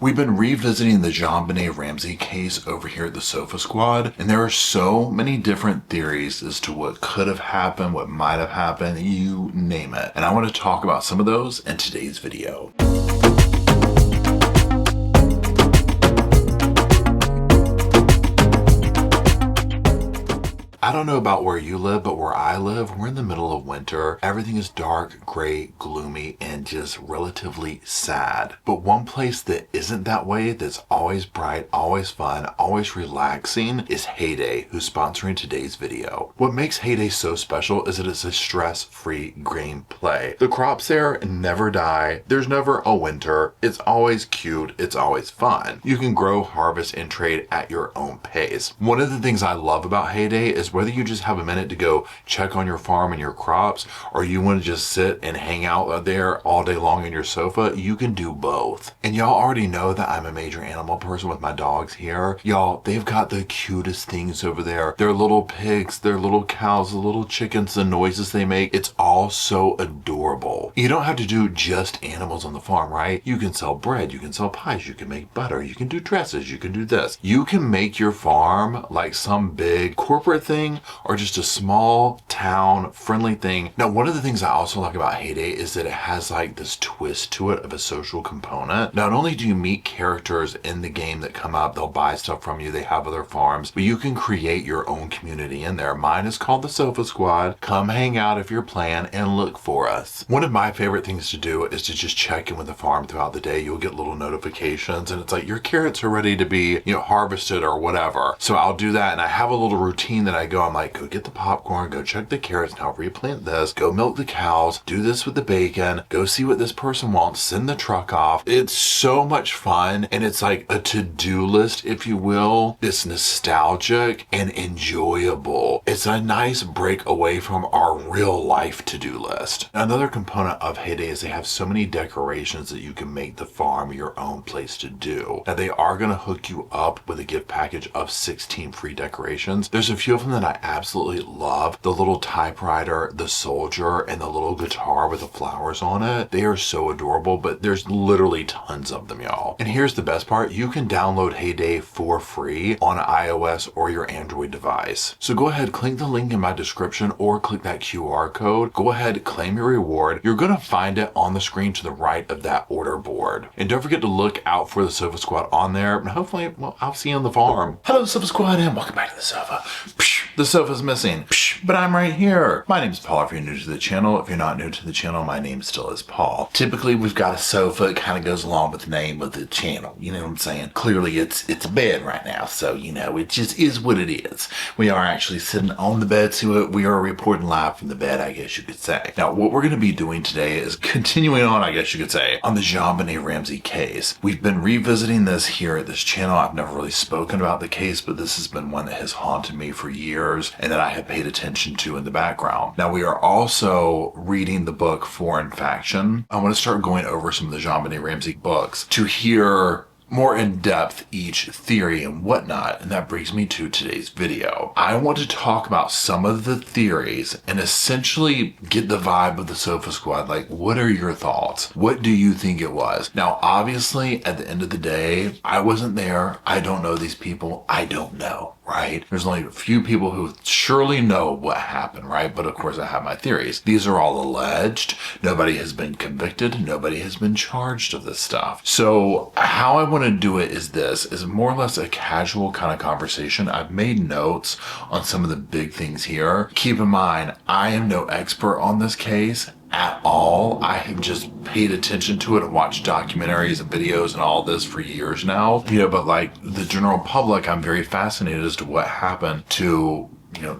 We've been revisiting the JonBenet Ramsey case over here at the Sofa Squad, and there are so many different theories as to what could have happened, what might have happened, you name it. And I want to talk about some of those in today's video. I don't know about where you live, but where I live, we're in the middle of winter. Everything is dark, gray, gloomy, and just relatively sad. But one place that isn't that way, that's always bright, always fun, always relaxing, is Heyday, who's sponsoring today's video. What makes Heyday so special is that it's a stress-free gameplay. The crops there never die. There's never a winter. It's always cute. It's always fun. You can grow, harvest, and trade at your own pace. One of the things I love about Heyday is whether you just have a minute to go check on your farm and your crops, or you want to just sit and hang out there all day long on your sofa, you can do both. And y'all already know that I'm a major animal person with my dogs here. Y'all, they've got the cutest things over there. Their little pigs, their little cows, the little chickens, the noises they make. It's all so adorable. You don't have to do just animals on the farm, right? You can sell bread, you can sell pies, you can make butter, you can do dresses, you can do this. You can make your farm like some big corporate thing or just a small town friendly thing. Now, one of the things I also like about Heyday is that it has like this twist to it of a social component. Not only do you meet characters in the game that come up, they'll buy stuff from you, they have other farms, but you can create your own community in there. Mine is called the Sofa Squad. Come hang out if you're playing and look for us. One of my favorite things to do is to just check in with the farm throughout the day. You'll get little notifications and it's like your carrots are ready to be, harvested or whatever. So I'll do that, and I have a little routine that I go, I'm like, go get the popcorn, go check the carrots, now replant this, go milk the cows, do this with the bacon, go see what this person wants, send the truck off. It's so much fun, and it's like a to-do list, if you will. It's nostalgic and enjoyable. It's a nice break away from our real life to-do list. Another component of Heyday is they have so many decorations that you can make the farm your own place to do. Now, they are going to hook you up with a gift package of 16 free decorations. There's a few of them that I absolutely love. The little typewriter, the soldier, and the little guitar with the flowers on it. They are so adorable, but there's literally tons of them, y'all. And here's the best part. You can download Heyday for free on iOS or your Android device. So go ahead, click the link in my description or click that QR code. Go ahead, claim your reward. You're going to find it on the screen to the right of that order board. And don't forget to look out for the Sofa Squad on there. And hopefully, well, I'll see you on the farm. Hello, Sofa Squad, and welcome back to the sofa. The sofa's missing, but I'm right here. My name's Paul if you're new to the channel. If you're not new to the channel, my name still is Paul. Typically, we've got a sofa. It kind of goes along with the name of the channel. You know what I'm saying? Clearly, it's a bed right now, so, it just is what it is. We are actually sitting on the bed, so we are reporting live from the bed, I guess you could say. Now, what we're going to be doing today is continuing on, I guess you could say, on the JonBenet Ramsey case. We've been revisiting this here at this channel. I've never really spoken about the case, but this has been one that has haunted me for years and that I have paid attention to in the background. Now, we are also reading the book Foreign Faction. I want to start going over some of the JonBenet Ramsey books to hear more in depth each theory and whatnot, and that brings me to today's video. I want to talk about some of the theories and essentially get the vibe of the Sofa Squad. Like, what are your thoughts? What do you think it was? Now, obviously, at the end of the day, I wasn't there. I don't know these people. I don't know, right? There's only a few people who surely know what happened, right? But of course, I have my theories. These are all alleged. Nobody has been convicted. Nobody has been charged of this stuff. So how I want to do it is more or less a casual kind of conversation. I've made notes on some of the big things here. Keep in mind, I am no expert on this case at all. I have just paid attention to it and watched documentaries and videos and all this for years now. But like the general public, I'm very fascinated as to what happened to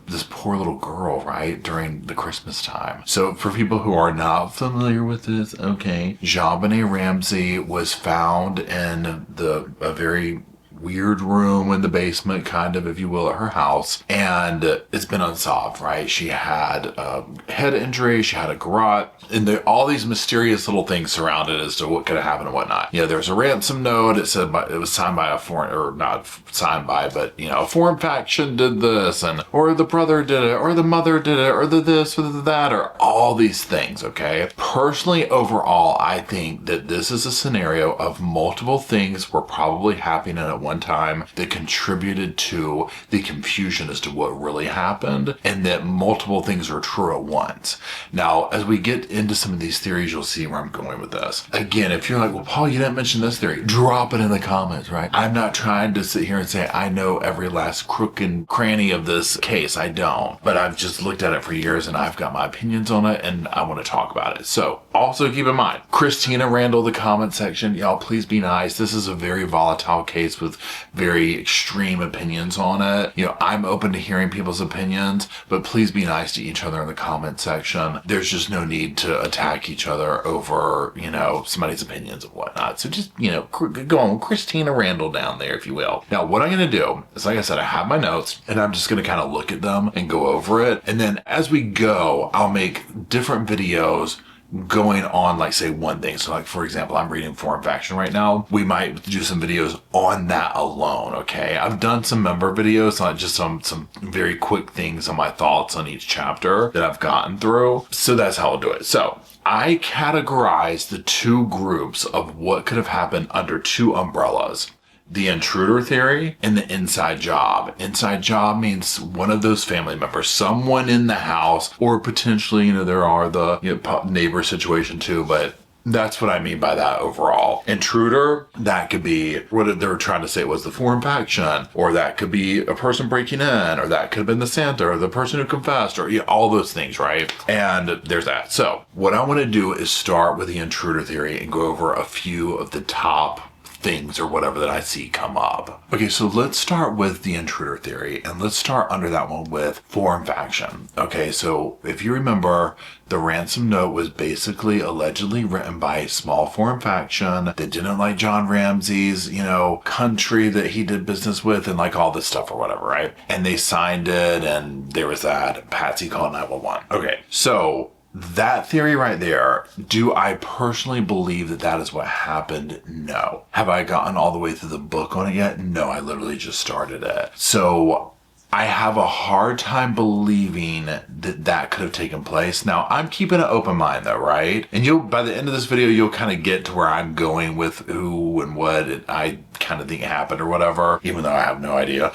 this poor little girl, right, during the Christmas time. So for people who are not familiar with this, okay, JonBenet Ramsey was found in a very weird room in the basement, kind of, if you will, at her house. And it's been unsolved, right? She had a head injury, she had a garrote, and all these mysterious little things surrounded as to what could have happened and whatnot. There's a ransom note. It said it was signed by a foreign, or not signed by, but a foreign faction did this, or the brother did it, or the mother did it, or the this, or the that, or all these things, okay? Personally, overall, I think that this is a scenario of multiple things were probably happening at one time that contributed to the confusion as to what really happened, and that multiple things are true at once. Now, as we get into some of these theories, you'll see where I'm going with this. Again, if you're like, well, Paul, you didn't mention this theory, drop it in the comments, right? I'm not trying to sit here and say I know every last crook and cranny of this case. I don't. But I've just looked at it for years and I've got my opinions on it and I want to talk about it. So also keep in mind, Christina Randall, the comment section, y'all please be nice. This is a very volatile case with very extreme opinions on it. I'm open to hearing people's opinions, but please be nice to each other in the comment section. There's just no need to attack each other over, somebody's opinions and whatnot. So just, go on Christina Randall down there, if you will. Now, what I'm going to do is, like I said, I have my notes and I'm just going to kind of look at them and go over it. And then as we go, I'll make different videos going on, like, say, one thing. So, like, for example, I'm reading Foreign Faction right now. We might do some videos on that alone, okay? I've done some member videos on just some very quick things on my thoughts on each chapter that I've gotten through. So that's how I'll do it. So I categorize the two groups of what could have happened under two umbrellas: the intruder theory and the inside job. Inside job means one of those family members, someone in the house, or potentially, there are the neighbor situation too, but that's what I mean by that overall. Intruder, that could be what they were trying to say was the foreign faction, or that could be a person breaking in, or that could have been the Santa, or the person who confessed, or all those things, right? And there's that. So what I want to do is start with the intruder theory and go over a few of the top things or whatever that I see come up. Okay, so let's start with the intruder theory, and let's start under that one with foreign faction. Okay, so if you remember, the ransom note was basically allegedly written by a small foreign faction that didn't like John Ramsey's, country that he did business with, and like all this stuff or whatever, right? And they signed it, and there was that. Patsy called 911. Okay, so that theory right there, do I personally believe that that is what happened? No. Have I gotten all the way through the book on it yet? No, I literally just started it. So I have a hard time believing that that could have taken place. Now, I'm keeping an open mind though, right? And by the end of this video, you'll kind of get to where I'm going with who and what I kind of think happened or whatever, even though I have no idea.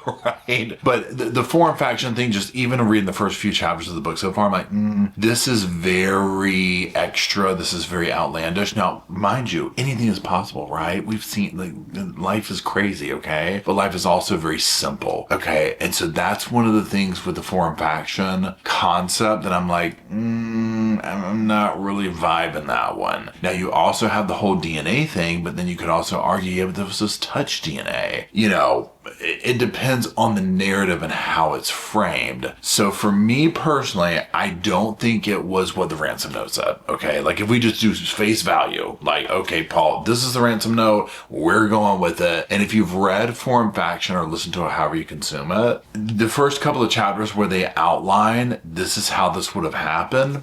Right? But the foreign faction thing, just even reading the first few chapters of the book so far, I'm like, this is very extra. This is very outlandish. Now, mind you, anything is possible, right? We've seen, life is crazy, okay? But life is also very simple, okay? And so that's one of the things with the foreign faction concept that I'm like, I'm not really vibing that one. Now, you also have the whole DNA thing, but then you could also argue, yeah, but this was touch DNA. It depends on the narrative and how it's framed. So for me personally, I don't think it was what the ransom note said, okay? Like, if we just do face value, like, okay, Paul, this is the ransom note, we're going with it. And if you've read Foreign Faction or listened to it however you consume it, the first couple of chapters where they outline this is how this would have happened,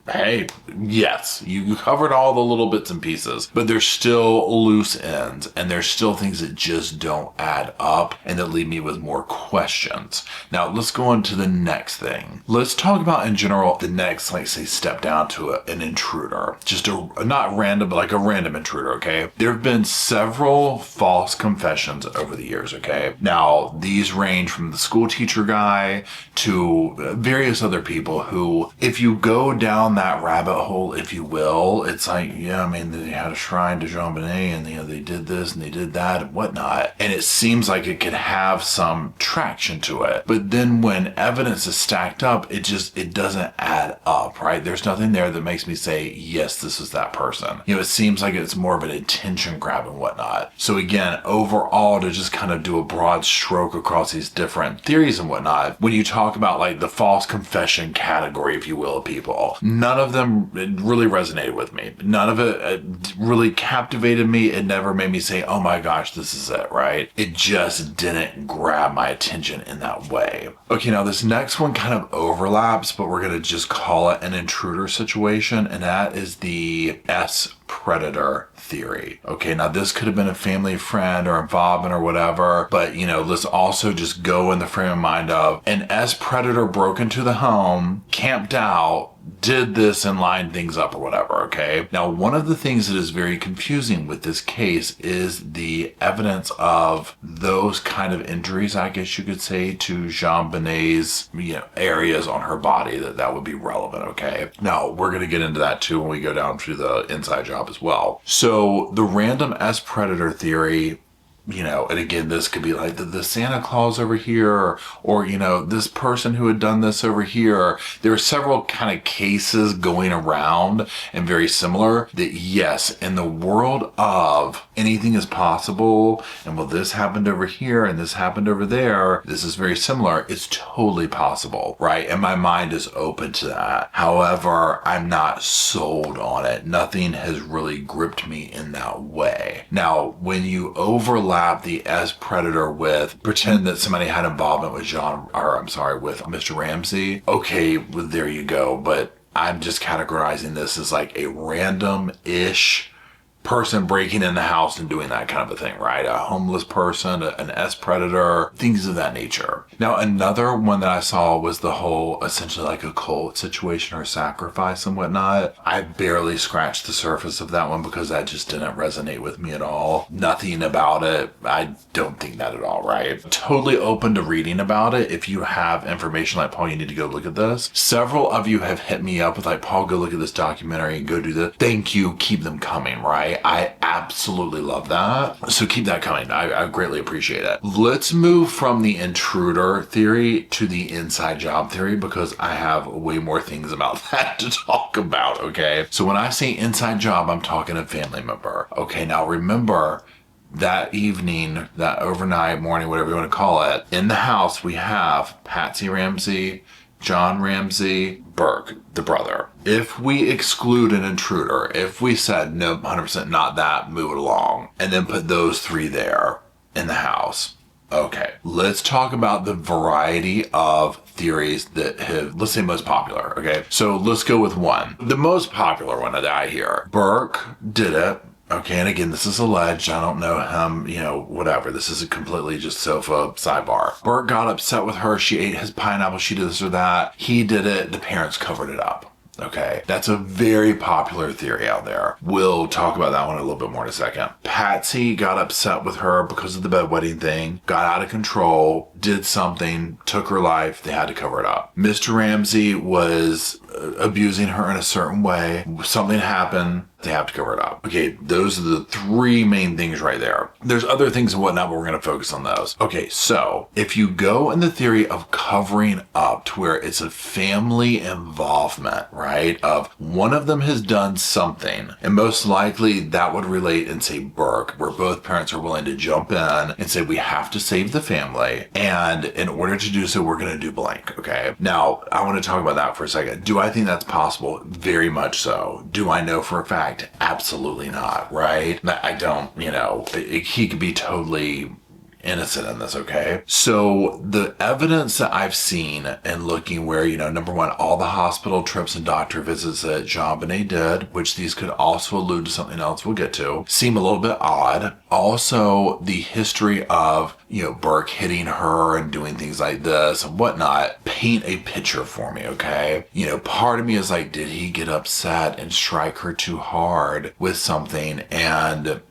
hey, yes, you covered all the little bits and pieces, but there's still loose ends and there's still things that just don't add up and that leave me with more questions. Now, let's go on to the next thing. Let's talk about in general the next, like, say, step down to an intruder. Just not random, but like a random intruder, okay? There have been several false confessions over the years, okay? Now, these range from the school teacher guy to various other people who, if you go down that rabbit hole, if you will, it's like, yeah, I mean, they had a shrine to Jean Bonnet and they did this and they did that and whatnot, and it seems like it could have some traction to it, but then when evidence is stacked up, it doesn't add up, right? There's nothing there that makes me say, yes, this is that person. It seems like it's more of an attention grab and whatnot. So again, overall, to just kind of do a broad stroke across these different theories and whatnot, when you talk about like the false confession category, if you will, of people, none none of them really resonated with me. None of it really captivated me. It never made me say, oh my gosh, this is it, right? It just didn't grab my attention in that way. Okay, now this next one kind of overlaps, but we're going to just call it an intruder situation, and that is the S predator theory. Okay, now this could have been a family friend or involvement or whatever, but let's also just go in the frame of mind of an S predator broke into the home, camped out, did this and lined things up or whatever, okay? Now, one of the things that is very confusing with this case is the evidence of those kind of injuries, I guess you could say, to JonBenét's, areas on her body that would be relevant, okay? Now, we're going to get into that too when we go down to the inside job as well. So, the random S predator theory, and again, this could be like the Santa Claus over here, or this person who had done this over here. There are several kind of cases going around and very similar that, yes, in the world of anything is possible, and well, this happened over here and this happened over there, this is very similar. It's totally possible, right? And my mind is open to that. However, I'm not sold on it. Nothing has really gripped me in that way. Now, when you overlap the S predator with pretend that somebody had involvement with with Mr. Ramsey. Okay, well, there you go. But I'm just categorizing this as like a random-ish person breaking in the house and doing that kind of a thing, right? A homeless person, an S predator, things of that nature. Now, another one that I saw was the whole essentially like a cult situation or sacrifice and whatnot. I barely scratched the surface of that one because that just didn't resonate with me at all. Nothing about it. I don't think that at all, right? Totally open to reading about it. If you have information like, Paul, you need to go look at this. Several of you have hit me up with like, Paul, go look at this documentary and go do this. Thank you. Keep them coming, right? I absolutely love that. So keep that coming. I greatly appreciate it. Let's move from the intruder theory to the inside job theory because I have way more things about that to talk about, okay? So when I say inside job, I'm talking a family member. Okay, now remember that evening, that overnight, morning, whatever you want to call it, in the house we have Patsy Ramsey, John Ramsey, Burke, the brother. If we exclude an intruder, if we said, no, 100% not that, move it along, and then put those three there in the house. Okay, let's talk about the variety of theories that have, let's say, most popular, okay? So let's go with one. The most popular one that I hear, Burke did it. Okay, and again, this is alleged. I don't know him, whatever. This is a completely just sofa sidebar. Burke got upset with her. She ate his pineapple. She did this or that. He did it. The parents covered it up. Okay, that's a very popular theory out there. We'll talk about that one a little bit more in a second. Patsy got upset with her because of the bedwetting thing, got out of control, did something, took her life. They had to cover it up. Mr. Ramsey was abusing her in a certain way. Something happened. They have to cover it up. Okay, those are the three main things right there. There's other things and whatnot, but we're going to focus on those. Okay, so if you go in the theory of covering up to where it's a family involvement, right, of one of them has done something, and most likely that would relate in, say, Burke, where both parents are willing to jump in and say, we have to save the family, and in order to do so, we're going to do blank, okay? Now, I want to talk about that for a second. Do I think that's possible? Very much so. Do I know for a fact? Absolutely not, right? I don't, he could be totally innocent in this, okay? So the evidence that I've seen and looking where, number one, all the hospital trips and doctor visits that JonBenét did, which these could also allude to something else we'll get to, seem a little bit odd. Also, the history of, Burke hitting her and doing things like this and whatnot, paint a picture for me, okay? Part of me is like, did he get upset and strike her too hard with something and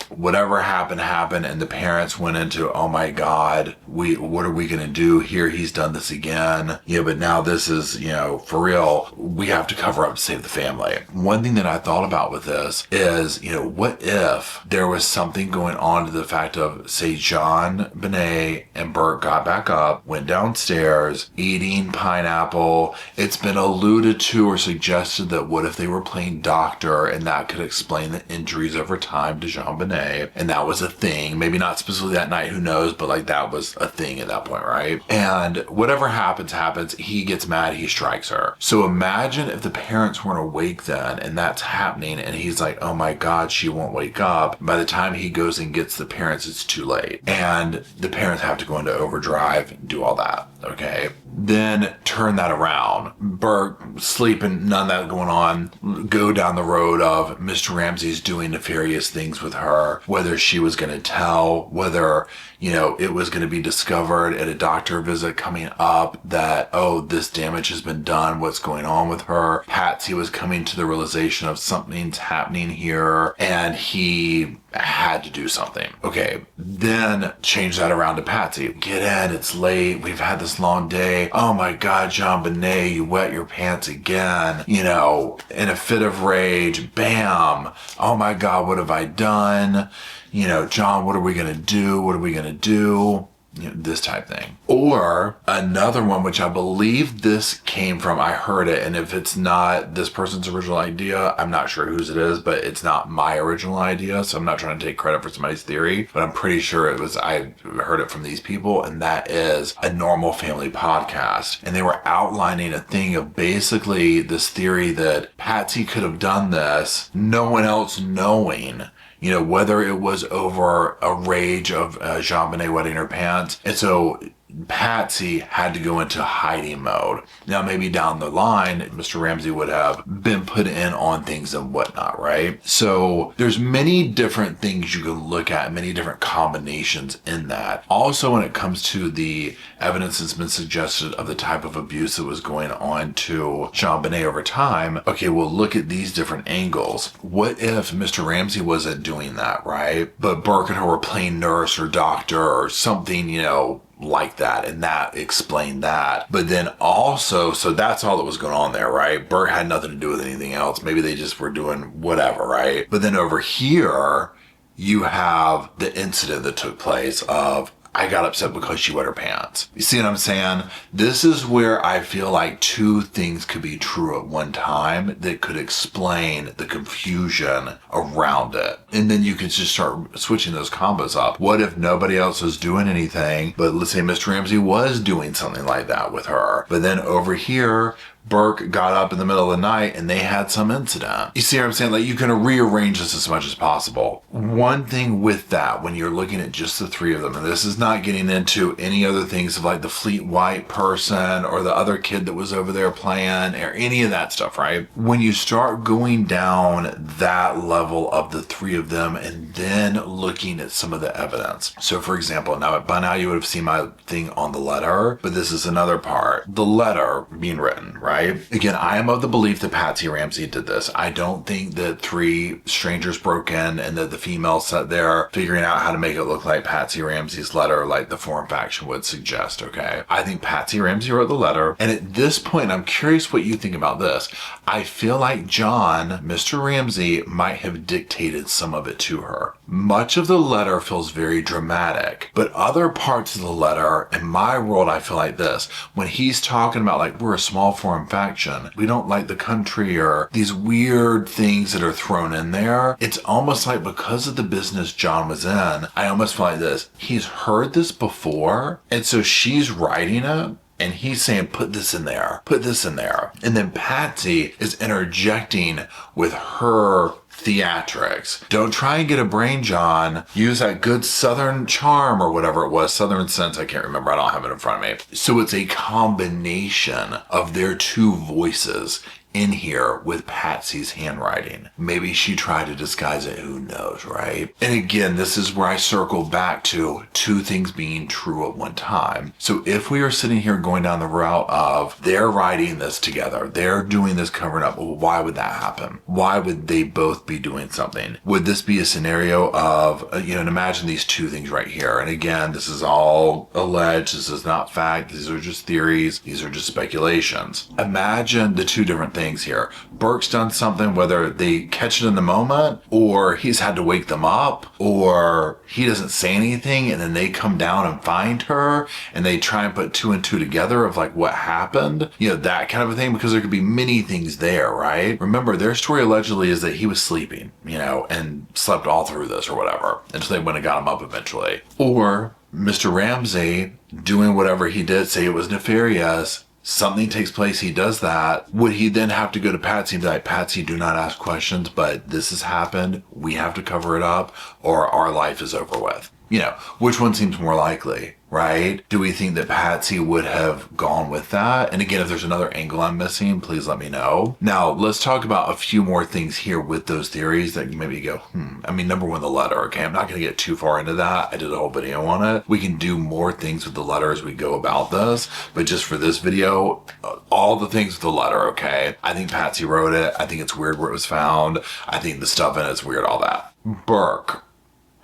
whatever happened, and the parents went into, oh my God, what are we going to do here? He's done this again. But now this is, for real, we have to cover up to save the family. One thing that I thought about with this is, what if there was something going on to the fact of, say, JonBenét and Burke got back up, went downstairs, eating pineapple. It's been alluded to or suggested that what if they were playing doctor and that could explain the injuries over time time to JonBenet, and that was a thing. Maybe not specifically that night, who knows, but like that was a thing at that point, right? And whatever happens, he gets mad, he strikes her. So imagine if the parents weren't awake then and that's happening, and he's like, oh my God, she won't wake up. By the time he goes and gets the parents, it's too late. And the parents have to go into overdrive and do all that, okay? Then turn that around. Burke, sleeping, none of that going on, go down the road of Mr. Ramsey's doing nefarious things with her, whether she was going to tell, whether, you know, it was going to be discovered at a doctor visit coming up that, oh, this damage has been done, what's going on with her. Patsy was coming to the realization of something's happening here, and he had to do something. Okay, then change that around to Patsy. Get in, it's late, we've had this long day. Oh my God, JonBenet, you wet your pants again. You know, in a fit of rage, bam. Oh my God, what have I done? You know, John, what are we going to do? What are we going to do? You know, this type thing. Or another one, which I believe this came from, I heard it, and if it's not this person's original idea, I'm not sure whose it is, but it's not my original idea, so I'm not trying to take credit for somebody's theory, but I'm pretty sure it was, I heard it from these people, and that is a Normal Family podcast. And they were outlining a thing of basically this theory that Patsy could have done this, no one else knowing. You know, whether it was over a rage of JonBenet wetting her pants. And so Patsy had to go into hiding mode. Now, maybe down the line, Mr. Ramsey would have been put in on things and whatnot, right? So there's many different things you can look at, many different combinations in that. Also, when it comes to the evidence that's been suggested of the type of abuse that was going on to JonBenet over time, okay, we'll look at these different angles. What if Mr. Ramsey wasn't doing that, right? But Burke and her were playing nurse or doctor or something, you know, like that, and that explained that. But then also, so that's all that was going on there, right? Burke had nothing to do with anything else. Maybe they just were doing whatever, right? But then over here, you have the incident that took place of, I got upset because she wet her pants. You see what I'm saying? This is where I feel like two things could be true at one time that could explain the confusion around it. And then you can just start switching those combos up. What if nobody else was doing anything, but let's say Mr. Ramsey was doing something like that with her. But then over here, Burke got up in the middle of the night and they had some incident. You see what I'm saying? Like, you can rearrange this as much as possible. One thing with that, when you're looking at just the three of them, and this is not getting into any other things of like the Fleet White person or the other kid that was over there playing or any of that stuff, right? When you start going down that level of the three of them and then looking at some of the evidence. So for example, now by now you would have seen my thing on the letter, but this is another part. The letter being written, right? Again, I am of the belief that Patsy Ramsey did this. I don't think that three strangers broke in and that the female sat there figuring out how to make it look like Patsy Ramsey's letter, like the foreign faction would suggest, okay? I think Patsy Ramsey wrote the letter. And at this point, I'm curious what you think about this. I feel like John, Mr. Ramsey, might have dictated some of it to her. Much of the letter feels very dramatic, but other parts of the letter, in my world, I feel like this. When he's talking about like, we're a small foreign faction, we don't like the country, or these weird things that are thrown in there, it's almost like because of the business John was in, I almost feel like this. He's heard this before, and so she's writing it, and he's saying, put this in there, put this in there. And then Patsy is interjecting with her theatrics. Don't try and get a brain, John. Use that good Southern charm or whatever it was. Southern sense, I can't remember. I don't have it in front of me. So it's a combination of their two voices in here with Patsy's handwriting. Maybe she tried to disguise it, who knows, right? And again, this is where I circle back to two things being true at one time. So if we are sitting here going down the route of they're writing this together, they're doing this covering up, well, why would that happen? Why would they both be doing something? Would this be a scenario of, and imagine these two things right here. And again, this is all alleged. This is not fact. These are just theories. These are just speculations. Imagine the two different things. things here. Burke's done something, whether they catch it in the moment or he's had to wake them up or he doesn't say anything and then they come down and find her and they try and put two and two together of like what happened, you know, that kind of a thing, because there could be many things there, right? Remember, their story allegedly is that he was sleeping, you know, and slept all through this or whatever until they went and got him up eventually. Or Mr. Ramsey doing whatever he did, say it was nefarious, something takes place, he does that. Would he then have to go to Patsy and be like, Patsy, do not ask questions, but this has happened, we have to cover it up, or our life is over with? You know, which one seems more likely, right? Do we think that Patsy would have gone with that? And again, if there's another angle I'm missing, please let me know. Now, let's talk about a few more things here with those theories that you maybe go, I mean, number one, the letter, okay? I'm not going to get too far into that. I did a whole video on it. We can do more things with the letter as we go about this, but just for this video, all the things with the letter, okay? I think Patsy wrote it. I think it's weird where it was found. I think the stuff in it's weird, all that. Burke.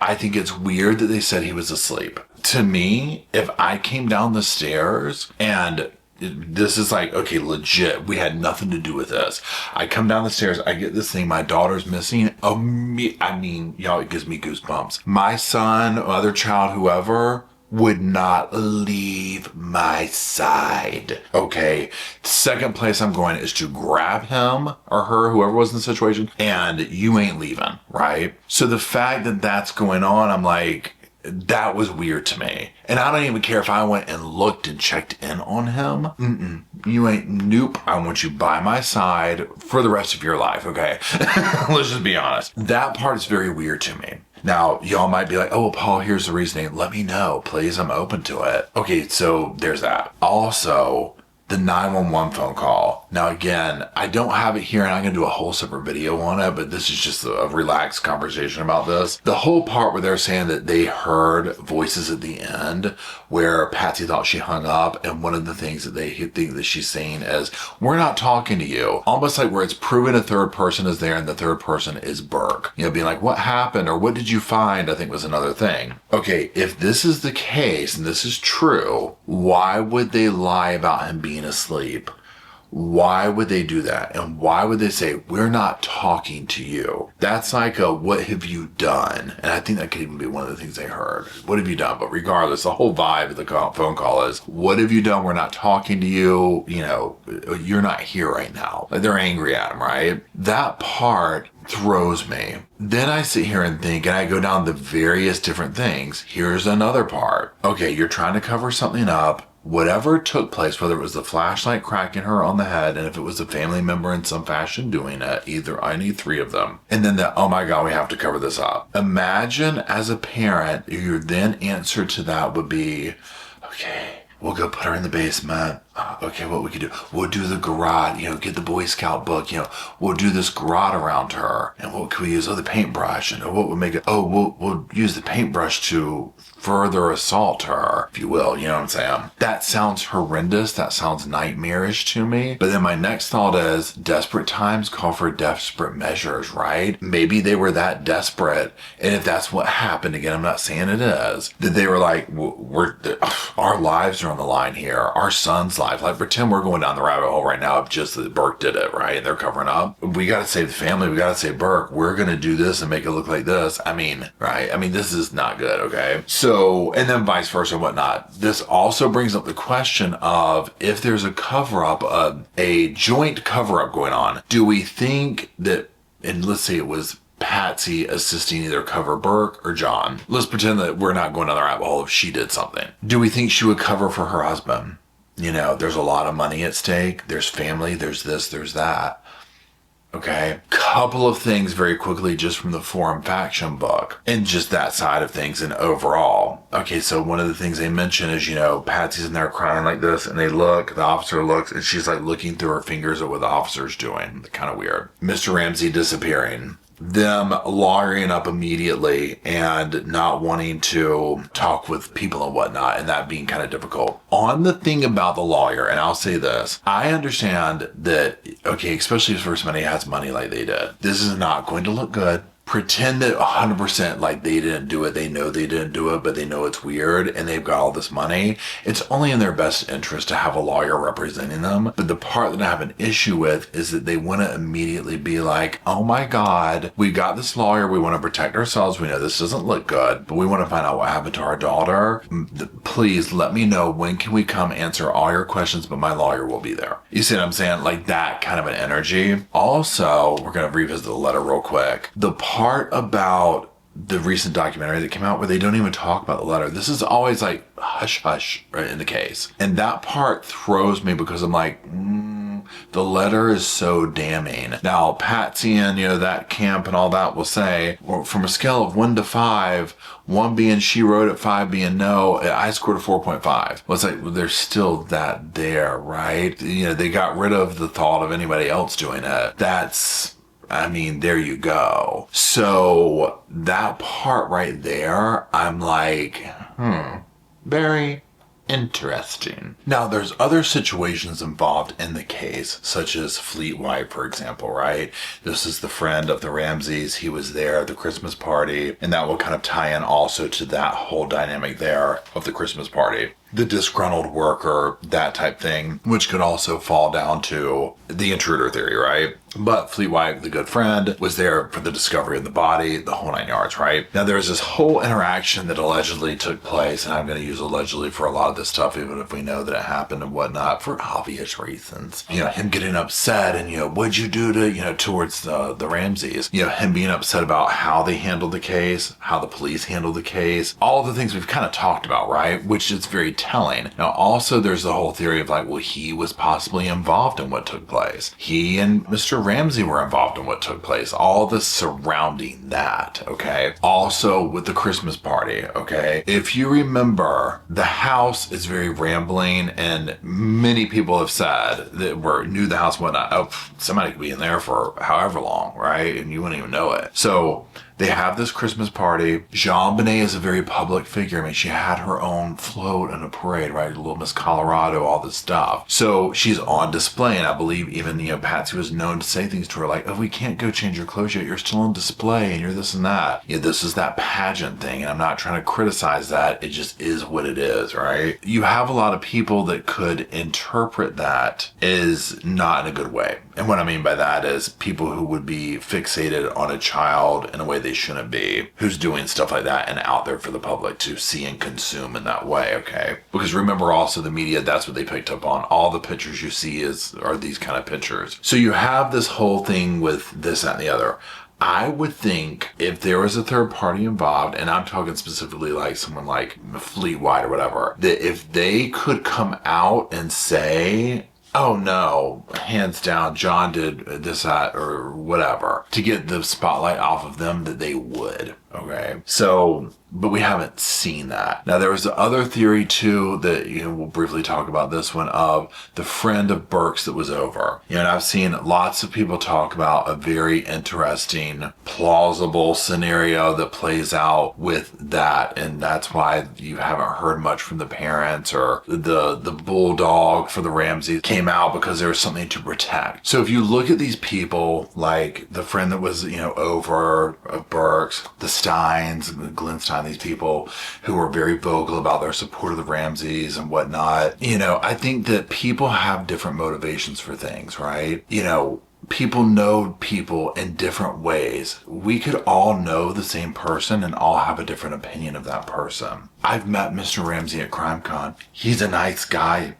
I think it's weird that they said he was asleep. To me, if I came down the stairs and this is like, okay, legit, we had nothing to do with this. I come down the stairs, I get this thing, my daughter's missing. I mean, y'all, it gives me goosebumps. My son, other child, whoever, would not leave my side. Okay. Second place I'm going is to grab him or her, whoever was in the situation, and you ain't leaving, right? So the fact that that's going on, I'm like, that was weird to me. And I don't even care if I went and looked and checked in on him. You ain't, nope. I want you by my side for the rest of your life, okay? Let's just be honest. That part is very weird to me. Now, y'all might be like, oh, well, Paul, here's the reasoning. Let me know, please. I'm open to it. Okay, so there's that. Also, the 911 phone call. Now, again, I don't have it here and I'm going to do a whole separate video on it, but this is just a relaxed conversation about this. The whole part where they're saying that they heard voices at the end where Patsy thought she hung up, and one of the things that they think that she's saying is, we're not talking to you. Almost like where it's proven a third person is there and the third person is Burke. You know, being like, what happened or what did you find, I think was another thing. Okay, if this is the case and this is true, why would they lie about him being asleep? Why would they do that? And why would they say, we're not talking to you? That's like a, what have you done? And I think that could even be one of the things they heard. What have you done? But regardless, the whole vibe of the phone call is, what have you done? We're not talking to you. You know, you're not here right now. Like, they're angry at him, right? That part throws me. Then I sit here and think, and I go down the various different things. Here's another part. Okay, you're trying to cover something up. Whatever took place, whether it was the flashlight cracking her on the head, and if it was a family member in some fashion doing it, either I need three of them. And then oh my God, we have to cover this up. Imagine as a parent, your then answer to that would be, okay, we'll go put her in the basement. Okay, what we could do, we'll do the garrote, you know, get the Boy Scout book, you know, we'll do this garrote around her. And what can we use? Oh, the paintbrush. And what would make it? Oh, we'll use the paintbrush to further assault her, if you will. You know what I'm saying? That sounds horrendous. That sounds nightmarish to me. But then my next thought is, desperate times call for desperate measures, right? Maybe they were that desperate. And if that's what happened, again, I'm not saying it is, that they were like, our lives are on the line here. Our son's life. Like, pretend we're going down the rabbit hole right now of just that Burke did it, right? And they're covering up. We got to save the family. We got to save Burke. We're going to do this and make it look like this. I mean, right? I mean, this is not good, okay? So, and then vice versa and whatnot. This also brings up the question of, if there's a cover-up, a joint cover-up going on, do we think that, and let's say it was Patsy assisting either cover Burke or John. Let's pretend that we're not going down the rabbit hole if she did something. Do we think she would cover for her husband? You know, there's a lot of money at stake. There's family. There's this, there's that. Okay. Couple of things very quickly just from the Forum Faction book and just that side of things and overall. Okay. So one of the things they mention is, you know, Patsy's in there crying like this and they look, the officer looks and she's like looking through her fingers at what the officer's doing. Kind of weird. Mr. Ramsey disappearing. Them lawyering up immediately and not wanting to talk with people and whatnot, and that being kind of difficult. On the thing about the lawyer, and I'll say this, I understand that, okay, especially if First Money has money like they did, this is not going to look good. pretend that 100% like they didn't do it. They know they didn't do it, but they know it's weird and they've got all this money. It's only in their best interest to have a lawyer representing them. But the part that I have an issue with is that they want to immediately be like, oh my God, we got this lawyer. We want to protect ourselves. We know this doesn't look good, but we want to find out what happened to our daughter. Please let me know, when can we come answer all your questions, but my lawyer will be there. You see what I'm saying? Like that kind of an energy. Also, we're going to revisit the letter real quick. The part about the recent documentary that came out where they don't even talk about the letter. This is always like hush hush right in the case. And that part throws me because I'm like, the letter is so damning. Now, Patsy and, that camp and all that will say, well, from a scale of 1 to 5, 1 being she wrote it, 5 being no, I scored a 4.5. Well, it's like, well, there's still that there, right? They got rid of the thought of anybody else doing it. There you go. So that part right there, I'm like, very interesting. Now, there's other situations involved in the case, such as Fleet White, for example, right? This is the friend of the Ramseys. He was there at the Christmas party, and that will kind of tie in also to that whole dynamic there of the Christmas party. The disgruntled worker, that type thing, which could also fall down to the intruder theory, right? But Fleet White, the good friend, was there for the discovery of the body, the whole 9 yards, right? Now, there's this whole interaction that allegedly took place, and I'm going to use allegedly for a lot of this stuff, even if we know that it happened and whatnot, for obvious reasons. Him getting upset and, what'd you do to, towards the Ramseys? Him being upset about how they handled the case, how the police handled the case, all the things we've kind of talked about, right? Which is very telling. Now, also, there's the whole theory of like, well, he was possibly involved in what took place. He and Mr. Ramsey were involved in what took place. All the surrounding that, okay? Also, with the Christmas party, okay? If you remember, the house is very rambling, and many people have said that knew the house and whatnot. Oh, somebody could be in there for however long, right? And you wouldn't even know it. So they have this Christmas party. JonBenet is a very public figure. She had her own float and a parade, right? Little Miss Colorado, all this stuff. So she's on display, and I believe even, Patsy was known to say things to her like, oh, we can't go change your clothes yet. You're still on display, and you're this and that. This is that pageant thing, and I'm not trying to criticize that. It just is what it is, right? You have a lot of people that could interpret that as not in a good way. And what I mean by that is people who would be fixated on a child in a way they shouldn't be, who's doing stuff like that and out there for the public to see and consume in that way, okay? Because remember also the media, that's what they picked up on. All the pictures you see are these kind of pictures. So you have this whole thing with this, that, and the other. I would think if there was a third party involved, and I'm talking specifically like someone like Fleet White or whatever, that if they could come out and say, oh no, hands down, John did this, that, or whatever, to get the spotlight off of them, that they would, okay? So, but we haven't seen that. Now, there was the other theory too that, we'll briefly talk about this one, of the friend of Burke's that was over. And I've seen lots of people talk about a very interesting, plausible scenario that plays out with that. And that's why you haven't heard much from the parents, or the bulldog for the Ramseys came out because there was something to protect. So if you look at these people, like the friend that was, over of Burke's, the Steins, Glenn Stein, these people who were very vocal about their support of the Ramseys and whatnot, I think that people have different motivations for things, right? People know people in different ways. We could all know the same person and all have a different opinion of that person. I've met Mr. Ramsey at CrimeCon. He's a nice guy,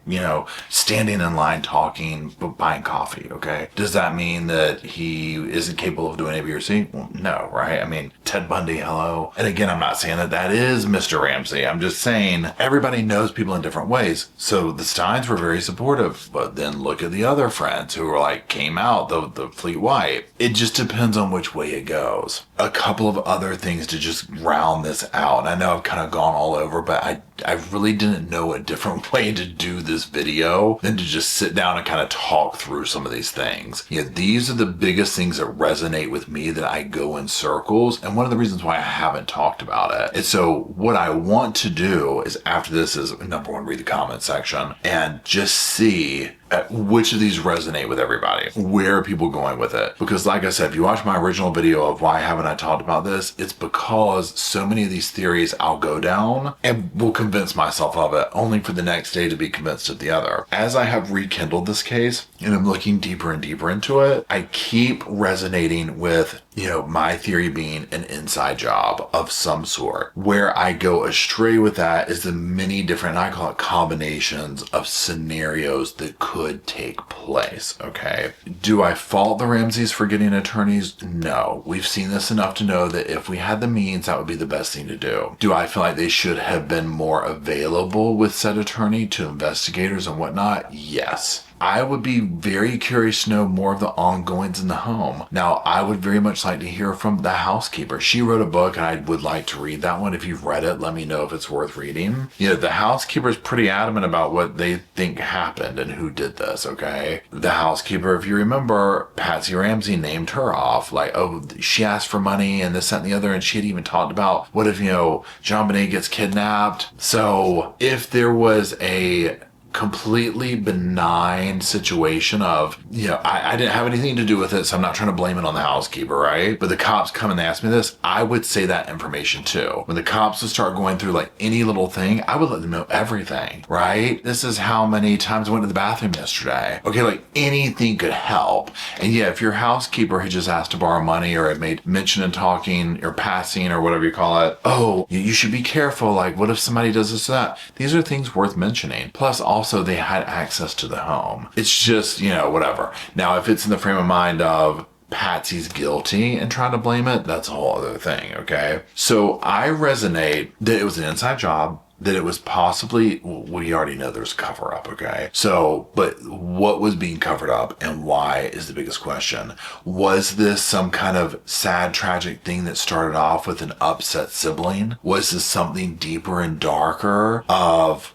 standing in line talking, but buying coffee, okay? Does that mean that he isn't capable of doing A, B, or C? Well, no, right? Ted Bundy, hello. And again, I'm not saying that is Mr. Ramsey. I'm just saying everybody knows people in different ways. So the Steins were very supportive, but then look at the other friends who were came out, the Fleet White. It just depends on which way it goes. A couple of other things to just round this out. And I know I've kind of gone all over, but I really didn't know a different way to do this video than to just sit down and kind of talk through some of these things. These are the biggest things that resonate with me, that I go in circles, and one of the reasons why I haven't talked about it. And so what I want to do is, after this, is number one, read the comment section and just see which of these resonate with everybody. Where are people going with it? Because like I said, if you watch my original video of why haven't when I talked about this, it's because so many of these theories I'll go down and will convince myself of it, only for the next day to be convinced of the other. As I have rekindled this case and I'm looking deeper and deeper into it, I keep resonating with, my theory being an inside job of some sort. Where I go astray with that is the many different, I call it combinations of scenarios that could take place, okay? Do I fault the Ramseys for getting attorneys? No. We've seen this enough to know that if we had the means, that would be the best thing to do. Do I feel like they should have been more available with said attorney to investigators and whatnot? Yes. I would be very curious to know more of the ongoings in the home. Now, I would very much like to hear from the housekeeper. She wrote a book and I would like to read that one. If you've read it, let me know if it's worth reading. The housekeeper is pretty adamant about what they think happened and who did this, okay? The housekeeper, if you remember, Patsy Ramsey named her off. Like, oh, she asked for money and this, that, and the other. And she had even talked about, what if, JonBenet gets kidnapped? So if there was a completely benign situation of, I didn't have anything to do with it, so I'm not trying to blame it on the housekeeper, right? But the cops come and they ask me this, I would say that information too. When the cops would start going through like any little thing, I would let them know everything, right? This is how many times I went to the bathroom yesterday. Okay, like anything could help. And yeah, if your housekeeper had just asked to borrow money or had made mention in talking or passing or whatever you call it, oh, you should be careful, like what if somebody does this or that? These are things worth mentioning. Plus also they had access to the home. It's just, whatever. Now, if it's in the frame of mind of Patsy's guilty and trying to blame it, that's a whole other thing, okay? So I resonate that it was an inside job, that it was possibly, we already know there's a cover up, okay? So, but what was being covered up and why is the biggest question. Was this some kind of sad, tragic thing that started off with an upset sibling? Was this something deeper and darker of,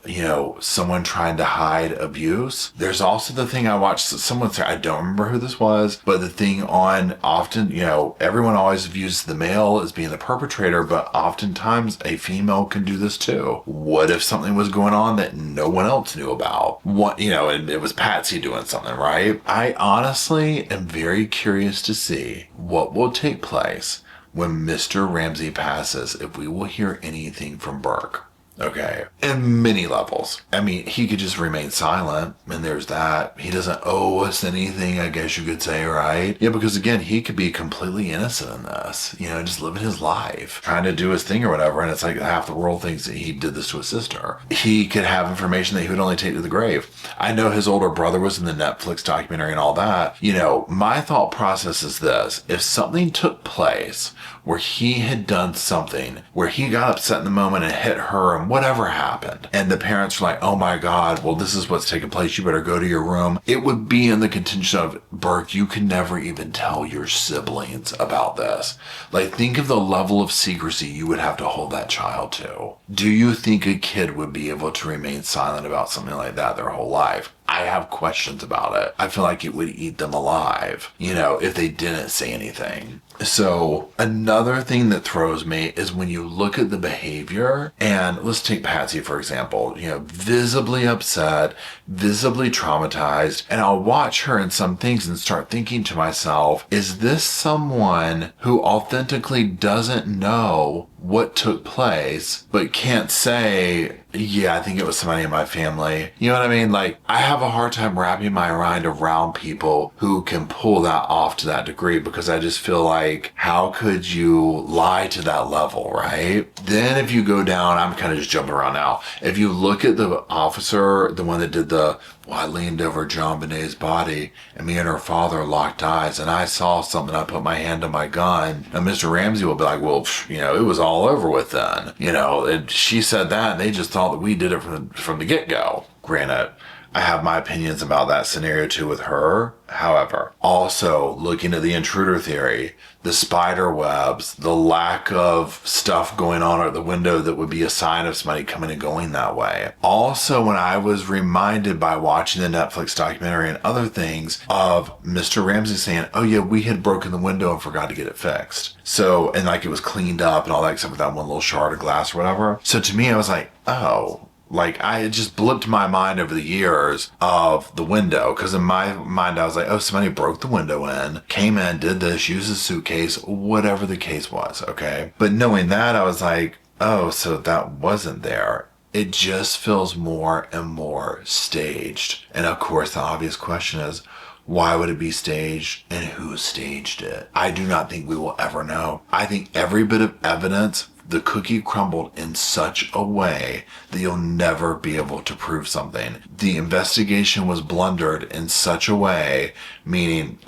someone trying to hide abuse? There's also the thing I watched someone say, I don't remember who this was, but the thing on often, everyone always views the male as being the perpetrator, but oftentimes a female can do this too. What if something was going on that no one else knew about? What, and it was Patsy doing something, right? I honestly am very curious to see what will take place when Mr. Ramsey passes, if we will hear anything from Burke. Okay. In many levels. I mean, he could just remain silent, and there's that. He doesn't owe us anything, I guess you could say, right? Yeah, because again, he could be completely innocent in this, just living his life, trying to do his thing or whatever, and it's like half the world thinks that he did this to his sister. He could have information that he would only take to the grave. I know his older brother was in the Netflix documentary and all that. My thought process is this. If something took place where he had done something, where he got upset in the moment and hit her and whatever happened, and the parents were like, oh my God, well, this is what's taking place, you better go to your room, it would be in the contention of, Burke, you can never even tell your siblings about this. Like, think of the level of secrecy you would have to hold that child to. Do you think a kid would be able to remain silent about something like that their whole life? I have questions about it. I feel like it would eat them alive, if they didn't say anything. So another thing that throws me is when you look at the behavior, and let's take Patsy, for example, visibly upset, visibly traumatized, and I'll watch her in some things and start thinking to myself, is this someone who authentically doesn't know what took place, but can't say, yeah, I think it was somebody in my family. You know what I mean? Like, I have a hard time wrapping my mind around people who can pull that off to that degree, because I just feel like, how could you lie to that level, right? Then if you go down, I'm kind of just jumping around now. If you look at the officer, the one that did I leaned over JonBenet's body and me and her father locked eyes and I saw something, I put my hand on my gun, and Mr. Ramsey will be like, well, it was all over with then. And she said that and they just thought that we did it from the get-go. Granted, I have my opinions about that scenario too with her. However, also looking at the intruder theory, the spider webs, the lack of stuff going on at the window that would be a sign of somebody coming and going that way. Also, when I was reminded by watching the Netflix documentary and other things of Mr. Ramsey saying, oh yeah, we had broken the window and forgot to get it fixed. So, and like it was cleaned up and all that except for that one little shard of glass or whatever. So to me, I was like, oh, Like, it just blipped my mind over the years of the window. Because in my mind, I was like, oh, somebody broke the window in, came in, did this, used a suitcase, whatever the case was, okay? But knowing that, I was like, oh, so that wasn't there. It just feels more and more staged. And of course, the obvious question is, why would it be staged and who staged it? I do not think we will ever know. I think every bit of evidence, the cookie crumbled in such a way that you'll never be able to prove something. The investigation was blundered in such a way, meaning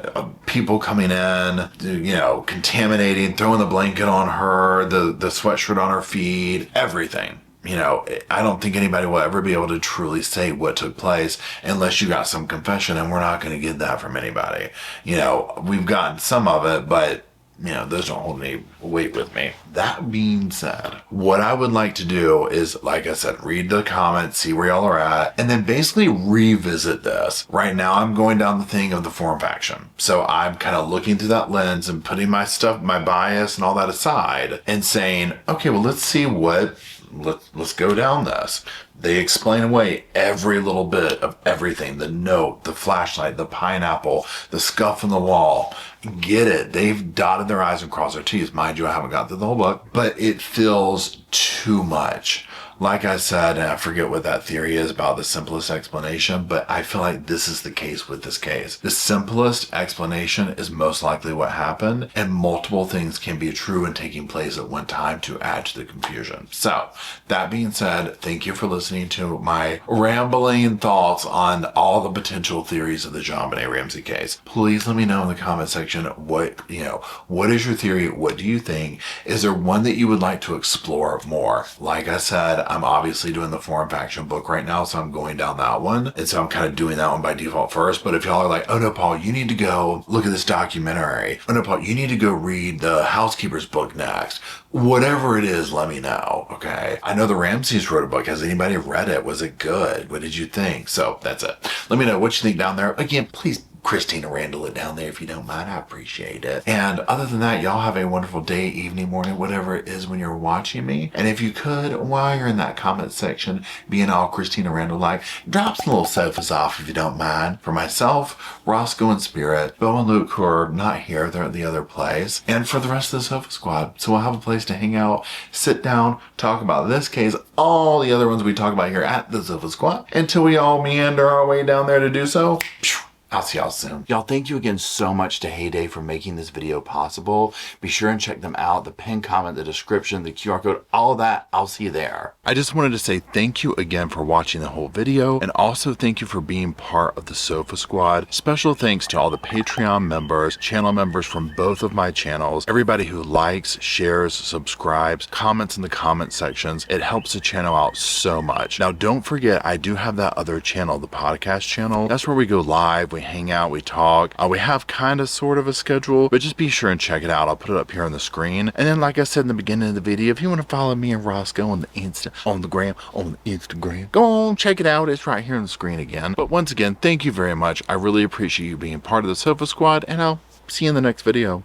people coming in, you know, contaminating, throwing the blanket on her, the sweatshirt on her feet, everything. You know, I don't think anybody will ever be able to truly say what took place unless you got some confession, and we're not going to get that from anybody. You know, we've gotten some of it, but, you know, those don't hold any weight with me. That being said, what I would like to do is, like I said, read the comments, see where y'all are at, and then basically revisit this. Right now, I'm going down the thing of the forum faction. So I'm kind of looking through that lens and putting my stuff, my bias and all that aside and saying, okay, well, let's see what... Let's go down this. They explain away every little bit of everything. The note, the flashlight, the pineapple, the scuff in the wall. Get it. They've dotted their I's and crossed their T's. Mind you, I haven't got through the whole book, but it feels too much. Like I said, and I forget what that theory is about the simplest explanation, but I feel like this is the case with this case. The simplest explanation is most likely what happened, and multiple things can be true and taking place at one time to add to the confusion. So, that being said, thank you for listening to my rambling thoughts on all the potential theories of the JonBenet Ramsey case. Please let me know in the comment section what is your theory? What do you think? Is there one that you would like to explore more? Like I said, I'm obviously doing the forum faction book right now, so I'm going down that one. And so I'm kind of doing that one by default first. But if y'all are like, oh no, Paul, you need to go look at this documentary. Oh no, Paul, you need to go read the Housekeeper's book next. Whatever it is, let me know, okay? I know the Ramseys wrote a book. Has anybody read it? Was it good? What did you think? So that's it. Let me know what you think down there. Again, please Christina Randall it down there if you don't mind. I appreciate it. And other than that, y'all have a wonderful day, evening, morning, whatever it is when you're watching me. And if you could, while you're in that comment section, being all Christina Randall like, drop some little sofas off if you don't mind. For myself, Rosco and Spirit, Bo and Luke, who are not here, they're at the other place. And for the rest of the Sofa Squad. So we'll have a place to hang out, sit down, talk about this case, all the other ones we talk about here at the Sofa Squad, until we all meander our way down there to do so. I'll see y'all soon. Y'all, thank you again so much to Heyday for making this video possible. Be sure and check them out. The pinned comment, the description, the QR code, all of that. I'll see you there. I just wanted to say thank you again for watching the whole video, and also thank you for being part of the Sofa Squad. Special thanks to all the Patreon members, channel members from both of my channels, everybody who likes, shares, subscribes, comments in the comment sections. It helps the channel out so much. Now, don't forget, I do have that other channel, the podcast channel. That's where we go live, we hang out, we talk. We have kind of sort of a schedule, but just be sure and check it out. I'll put it up here on the screen. And then, like I said in the beginning of the video, if you want to follow me and Rosco on the Instagram, go on, check it out. It's right here on the screen again. But once again, thank you very much. I really appreciate you being part of the Sofa Squad, and I'll see you in the next video.